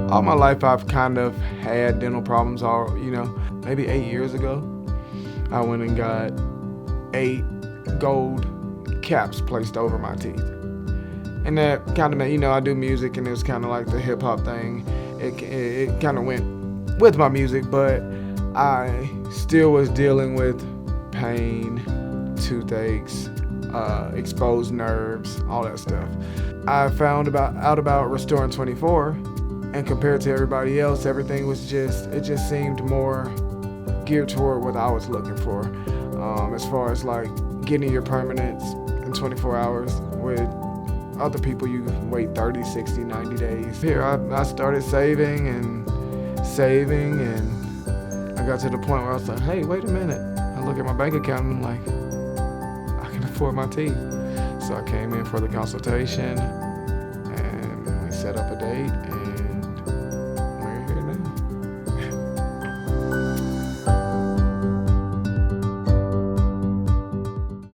All my life I've kind of had dental problems. Maybe 8 years ago, I went and got 8 gold caps placed over my teeth. And that kind of made, I do music, and it was kind of like the hip hop thing. It kind of went with my music, but I still was dealing with pain, toothaches, exposed nerves, all that stuff. I found out about Restoring 24, and compared to everybody else, everything was it just seemed more geared toward what I was looking for. As far as like getting your permanence in 24 hours, with other people you wait 30, 60, 90 days. Here I started saving, and I got to the point where I was like, hey, wait a minute. I look at my bank account and I'm like, I can afford my teeth. So I came in for the consultation.